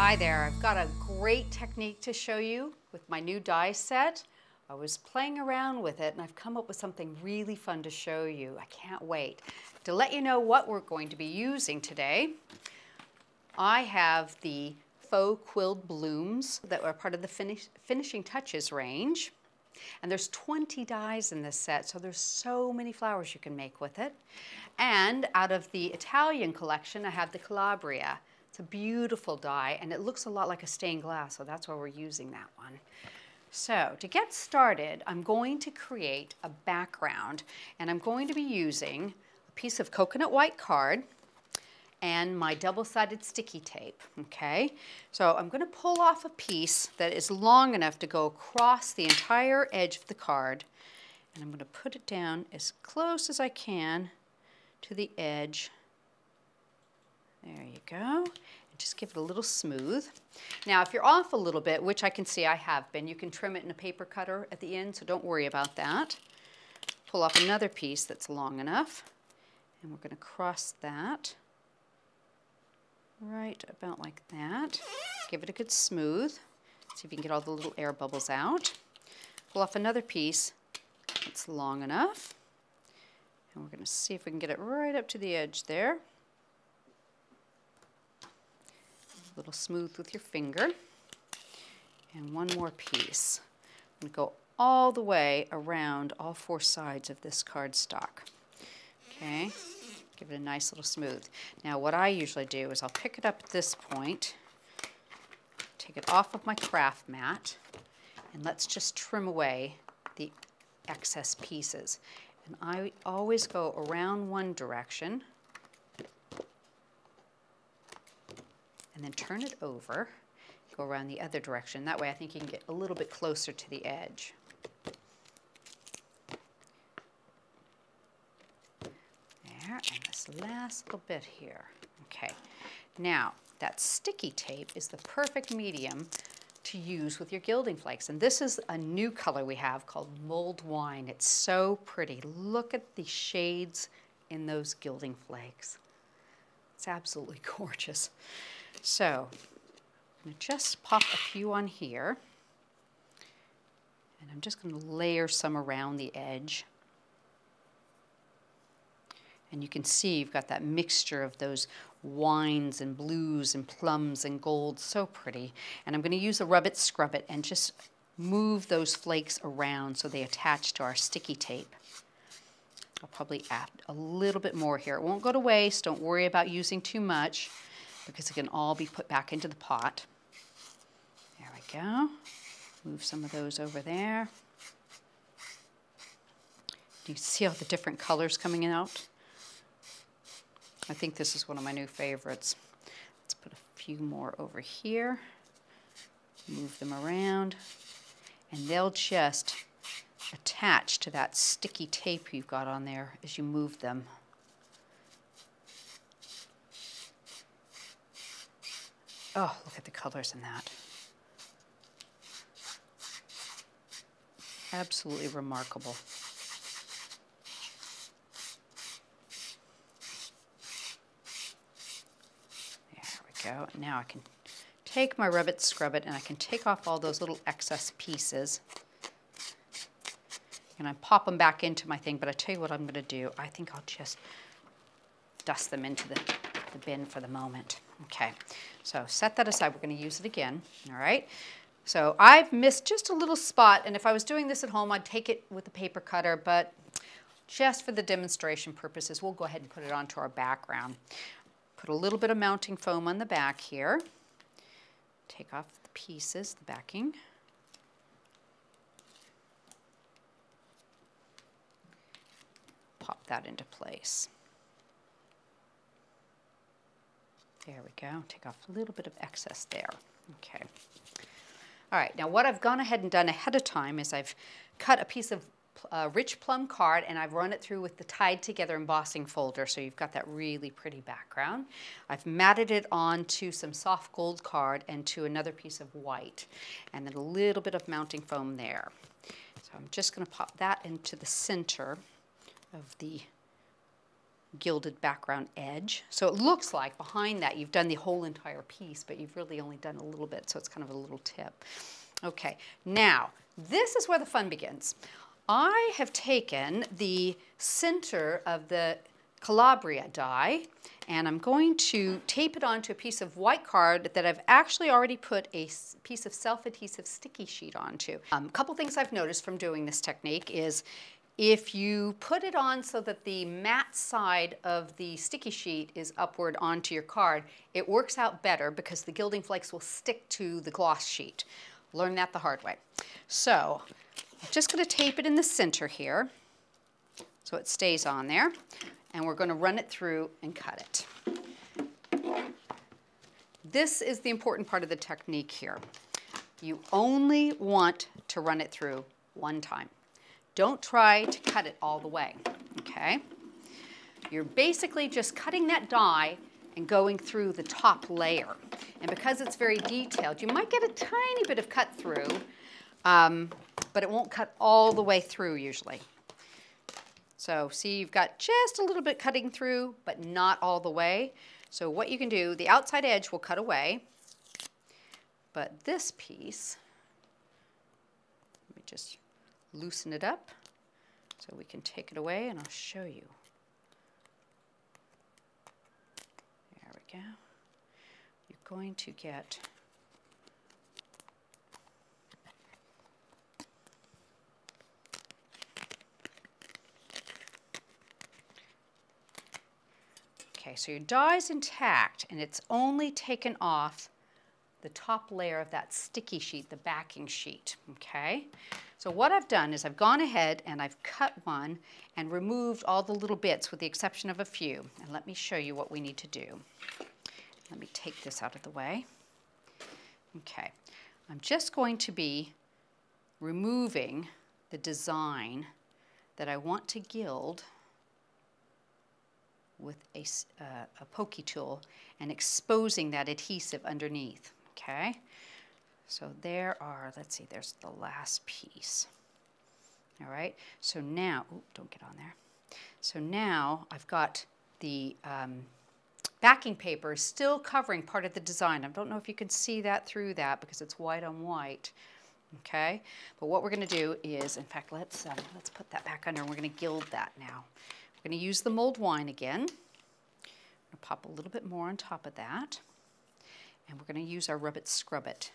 Hi there, I've got a great technique to show you with my new die set. I was playing around with it and I've come up with something really fun to show you. I can't wait. To let you know what we're going to be using today, I have the faux quilled blooms that are part of the Finishing Touches range. And there's 20 dies in this set, so there's so many flowers you can make with it. And out of the Italian collection, I have the Calabria. It's a beautiful die, and it looks a lot like a stained glass, so that's why we're using that one. So to get started, I'm going to create a background, and I'm going to be using a piece of coconut white card and my double-sided sticky tape, okay? So I'm going to pull off a piece that is long enough to go across the entire edge of the card, and I'm going to put it down as close as I can to the edge. There you go. And just give it a little smooth. Now, if you're off a little bit, which I can see I have been, you can trim it in a paper cutter at the end, so don't worry about that. Pull off another piece that's long enough, and we're going to cross that right about like that. Give it a good smooth. See if you can get all the little air bubbles out. Pull off another piece that's long enough. And we're going to see if we can get it right up to the edge there. A little smooth with your finger. And one more piece. I'm going to go all the way around all four sides of this cardstock. Okay. Give it a nice little smooth. Now what I usually do is I'll pick it up at this point, take it off of my craft mat, and let's just trim away the excess pieces. And I always go around one direction and then turn it over, go around the other direction. That way I think you can get a little bit closer to the edge. And this last little bit here. Okay, now that sticky tape is the perfect medium to use with your gilding flakes. And this is a new color we have called Mulled Wine. It's so pretty. Look at the shades in those gilding flakes. It's absolutely gorgeous. So I'm going to just pop a few on here. And I'm just going to layer some around the edge. And you can see you've got that mixture of those wines and blues and plums and golds, so pretty. And I'm going to use a Rub It, Scrub It and just move those flakes around so they attach to our sticky tape. I'll probably add a little bit more here. It won't go to waste. Don't worry about using too much because it can all be put back into the pot. There we go. Move some of those over there. Do you see all the different colors coming out? I think this is one of my new favorites. Let's put a few more over here. Move them around. And they'll just attach to that sticky tape you've got on there as you move them. Oh, look at the colors in that. Absolutely remarkable. Go. Now I can take my Rub It, Scrub It, and I can take off all those little excess pieces. And I pop them back into my thing, but I tell you what I'm going to do. I think I'll just dust them into the bin for the moment. Okay, so set that aside. We're going to use it again, all right? So I've missed just a little spot, and if I was doing this at home, I'd take it with a paper cutter, but just for the demonstration purposes, we'll go ahead and put it onto our background. Put a little bit of mounting foam on the back here. Take off the pieces, the backing. Pop that into place. There we go. Take off a little bit of excess there. Okay. All right, now what I've gone ahead and done ahead of time is I've cut a piece of rich plum card and I've run it through with the tied together embossing folder, so you've got that really pretty background. I've matted it onto some soft gold card and to another piece of white, and then a little bit of mounting foam there. So I'm just going to pop that into the center of the gilded background edge. So it looks like behind that you've done the whole entire piece, but you've really only done a little bit, so it's kind of a little tip. Okay, now this is where the fun begins. I have taken the center of the Calabria die, and I'm going to tape it onto a piece of white card that I've actually already put a piece of self-adhesive sticky sheet onto. A couple things I've noticed from doing this technique is if you put it on so that the matte side of the sticky sheet is upward onto your card, it works out better because the gilding flakes will stick to the gloss sheet. Learn that the hard way. So I'm just going to tape it in the center here so it stays on there, and we're going to run it through and cut it. This is the important part of the technique here. You only want to run it through one time. Don't try to cut it all the way, okay? You're basically just cutting that die and going through the top layer. And because it's very detailed, you might get a tiny bit of cut through, but it won't cut all the way through usually. So see, you've got just a little bit cutting through, but not all the way. So what you can do, the outside edge will cut away, but this piece, let me just loosen it up so we can take it away, and I'll show you. There we go. You're going to get okay, so your die's intact, and it's only taken off the top layer of that sticky sheet, the backing sheet, okay? So what I've done is I've gone ahead and I've cut one and removed all the little bits with the exception of a few. And let me show you what we need to do. Let me take this out of the way. Okay, I'm just going to be removing the design that I want to gild with a pokey tool and exposing that adhesive underneath, okay? So there are, let's see, there's the last piece. All right, so now, ooh, don't get on there. So now I've got the backing paper still covering part of the design. I don't know if you can see that through that because it's white on white, okay? But what we're gonna do is, in fact, let's put that back under and we're gonna gild that now. We're gonna use the mulled wine again. I'm gonna pop a little bit more on top of that. And we're gonna use our Rub It Scrub It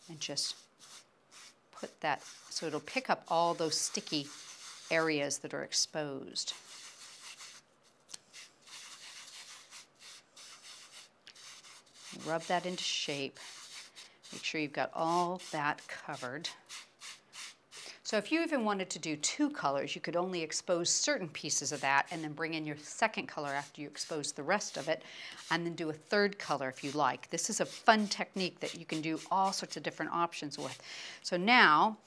and just put that so it'll pick up all those sticky areas that are exposed. Rub that into shape. Make sure you've got all that covered. So if you even wanted to do two colors, you could only expose certain pieces of that and then bring in your second color after you expose the rest of it, and then do a third color if you like. This is a fun technique that you can do all sorts of different options with. So now,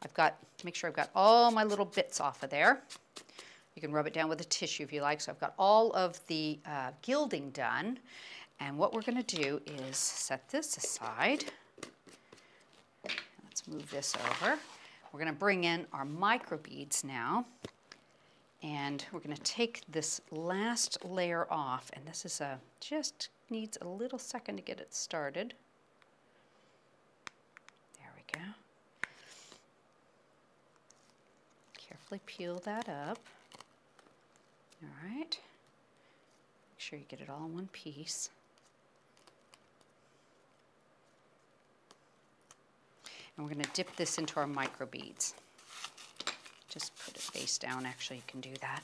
I've got, make sure I've got all my little bits off of there. You can rub it down with a tissue if you like. So I've got all of the gilding done. And what we're going to do is set this aside. Let's move this over. We're going to bring in our microbeads now, and we're going to take this last layer off, and this is just needs a little second to get it started. There we go. Carefully peel that up. All right. Make sure you get it all in one piece. And we're going to dip this into our microbeads. Just put it face down, actually you can do that.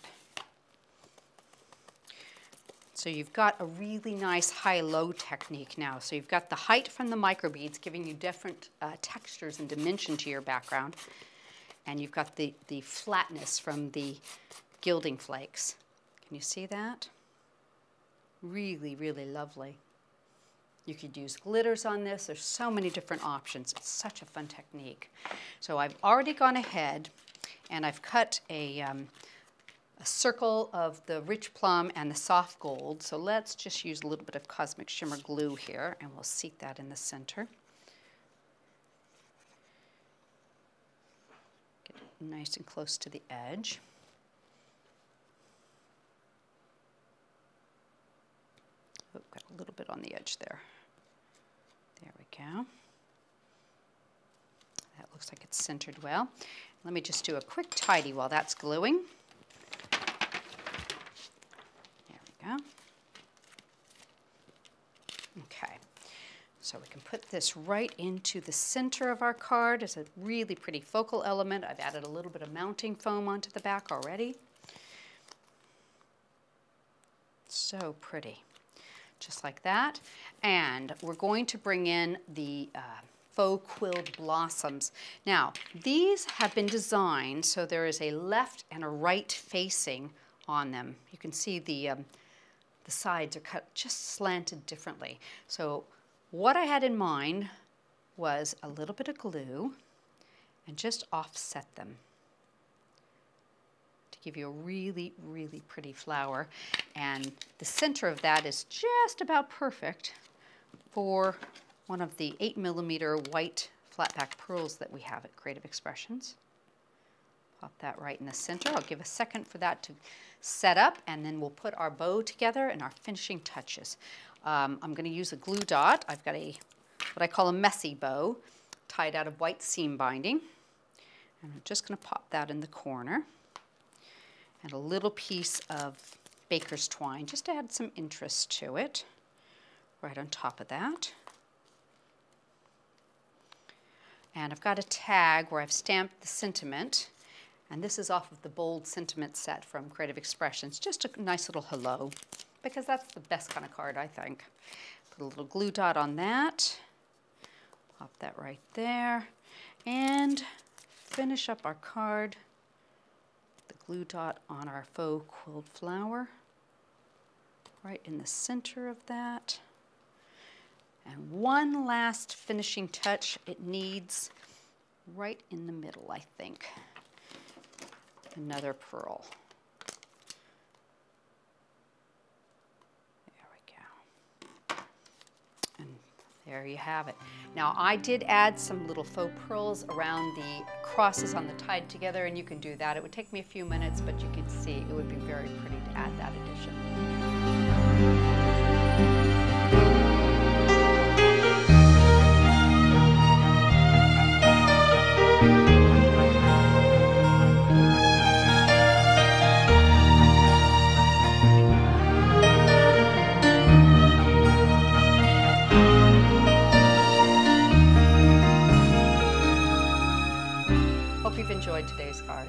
So you've got a really nice high-low technique now. So you've got the height from the microbeads giving you different textures and dimension to your background. And you've got the flatness from the gilding flakes. Can you see that? Really, really lovely. You could use glitters on this. There's so many different options. It's such a fun technique. So I've already gone ahead and I've cut a circle of the rich plum and the soft gold. So let's just use a little bit of Cosmic Shimmer glue here, and we'll seat that in the center. Get it nice and close to the edge. Oh, got a little bit on the edge there. There we go. That looks like it's centered well. Let me just do a quick tidy while that's gluing. There we go. Okay, so we can put this right into the center of our card. It's a really pretty focal element. I've added a little bit of mounting foam onto the back already. So pretty, just like that. And we're going to bring in the faux quilled blossoms. Now, these have been designed so there is a left and a right facing on them. You can see the sides are cut just slanted differently. So what I had in mind was a little bit of glue and just offset them to give you a really, really pretty flower. And the center of that is just about perfect for one of the 8mm white flat back pearls that we have at Creative Expressions. Pop that right in the center. I'll give a second for that to set up, and then we'll put our bow together and our finishing touches. I'm going to use a glue dot. I've got what I call a messy bow tied out of white seam binding. And I'm just going to pop that in the corner. And a little piece of baker's twine, just to add some interest to it, right on top of that. And I've got a tag where I've stamped the sentiment, and this is off of the Bold Sentiment set from Creative Expressions. Just a nice little hello, because that's the best kind of card, I think. Put a little glue dot on that, pop that right there, and finish up our card. The glue dot on our faux quilled flower, right in the center of that. And one last finishing touch, it needs right in the middle, I think, another pearl. There we go. And there you have it. Now I did add some little faux pearls around the crosses on the tied together, and you can do that. It would take me a few minutes, but you can see it would be very pretty to add that addition. Hope you've enjoyed today's card.